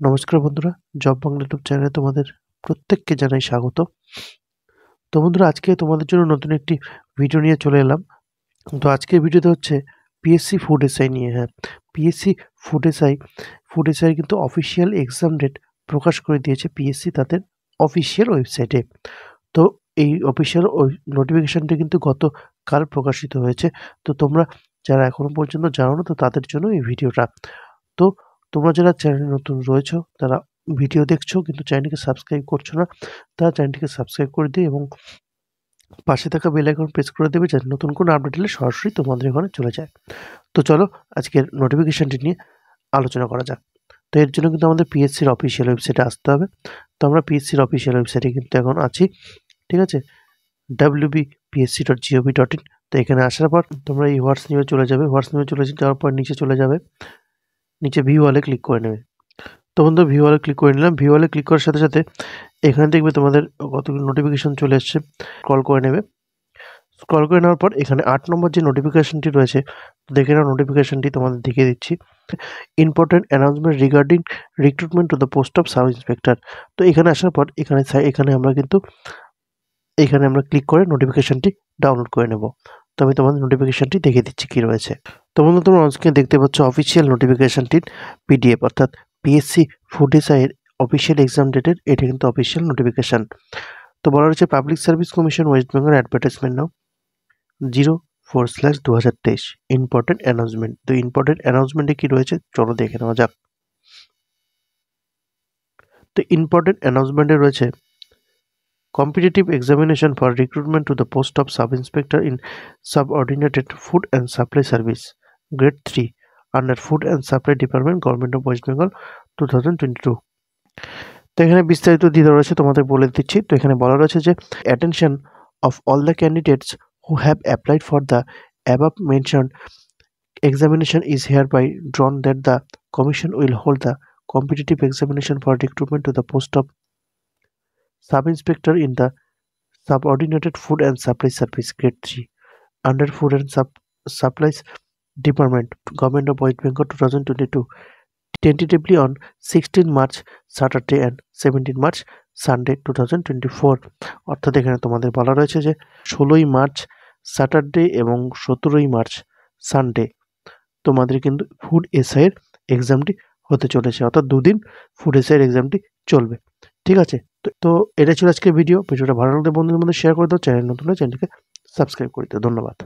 নমস্কার বন্ধুরা, job Bangla YouTube চ্যানেলে তোমাদের প্রত্যেককে জানাই স্বাগত। তো বন্ধুরা, আজকে তোমাদের জন্য নতুন একটি ভিডিও নিয়ে চলে এলাম। তো আজকের ভিডিওতে হচ্ছে পিএসসি ফুড এসআই নিয়ে। হ্যাঁ, পিএসসি ফুড এসআই কিন্তু অফিসিয়াল এক্সাম ডেট প্রকাশ করে দিয়েছে পিএসসি তাদের অফিসিয়াল ওয়েবসাইটে। তো এই অফিসিয়াল নোটিফিকেশনটি কিন্তু গতকাল প্রকাশিত হয়েছে। তো তোমরা যারা এখনো পর্যন্ত জানো না, তো তাদের জন্য এই ভিডিওটা। তো তোমরা যারা চ্যানেলে নতুন রয়েছো, তারা ভিডিও দেখছো কিন্তু চ্যানেলটিকে সাবস্ক্রাইব করছো না, তারা চ্যানেলটিকে সাবস্ক্রাইব করে দিও এবং পাশে থাকা বেল আইকন প্রেস করে দেবে, যাতে নতুন কোনো আপডেট এলে সরাসরি তোমাদের এখানে চলে যায়। তো চলো আজকের নোটিফিকেশনটি নিয়ে আলোচনা করা যাক। তো এর জন্য কিন্তু আমাদের পিএসসির অফিসিয়াল ওয়েবসাইটে আসতে হবে। তো আমরা পিএসসির অফিসিয়াল ওয়েবসাইটে কিন্তু এখন আছি, ঠিক আছে, wbpsc.gov.in। তো এখানে আসার পর তোমরা এই হোয়াটস নিউজে চলে যাবে। হোয়াটস নিউজে চলে যাওয়ার পর নিচে চলে যাবে, নিচে ভিউ অলে ক্লিক করে নেবে। তো বন্ধু, ভিউ অলে ক্লিক করে নিলাম। ভিউ অলে ক্লিক করার সাথে সাথে এখানে দেখবে তোমাদের কতগুলো নোটিফিকেশন চলে এসছে। স্ক্রল করে নেবে। স্ক্রল করে নেওয়ার পর এখানে 8 নম্বর যে নোটিফিকেশনটি রয়েছে, দেখে নাও। নোটিফিকেশনটি তোমাদের দেখিয়ে দিচ্ছি। Important announcement regarding recruitment to the post of sub inspector. তো এখানে আসার পর এখানে আমরা ক্লিক করে নোটিফিকেশনটি ডাউনলোড করে নেব। তো আমি তোমাদের নোটিফিকেশনটি দেখিয়ে দিচ্ছি কি রয়েছে। তো বন্ধু, তোমরা অনস্ক্রিনে দেখতে পাচ্ছ অফিসিয়াল নোটিফিকেশনটির পিডিএফ, অর্থাৎ পিএসসি ফুড এসআইয়ের অফিসিয়াল এক্সাম ডেটের এটা কিন্তু অফিসিয়াল নোটিফিকেশন। তো বলা রয়েছে public service commission West Bengal advertisement no 04/2023 important announcement. তো ইম্পর্টেন্ট অ্যানাউন্সমেন্টে কি রয়েছে চলো দেখে নেওয়া যাক। তো ইম্পর্টেন্ট অ্যানাউন্সমেন্টে রয়েছে competitive examination for recruitment to the post of sub-inspector in subordinated food and supply service grade 3 under food and supply department, government of West Bengal 2022। তো এখানে বিস্তারিত দিয়ে দেওয়া রয়েছে, তোমাদের বলে দিচ্ছি। তো এখানে বলা রয়েছে যে attention of all the candidates who have applied for the above mentioned examination is hereby drawn that the commission will hold the competitive examination for recruitment to the post of sub-inspector in the subordinated food and supply service grade 3 under food and supplies department, government of West Bengal 2022, tentatively on 16 March Saturday and 17 March Sunday 2024। অর্থাৎ এখানে তোমাদের বলা রয়েছে যে 16ই March Saturday এবং 17ই March Sunday তোমাদের কিন্তু food এসআইয়ের এক্সামটি হতে চলেছে, অর্থাৎ দুদিন ফুড এসআইয়ের এক্সামটি চলবে, ঠিক আছে। তো এটা ছিল আজকের ভিডিওটা ভালো লাগলে বন্ধুদের মধ্যে শেয়ার করে দাও। চ্যানেল নতুন হলে চ্যানেলটিকে সাবস্ক্রাইব করে দিও। ধন্যবাদ।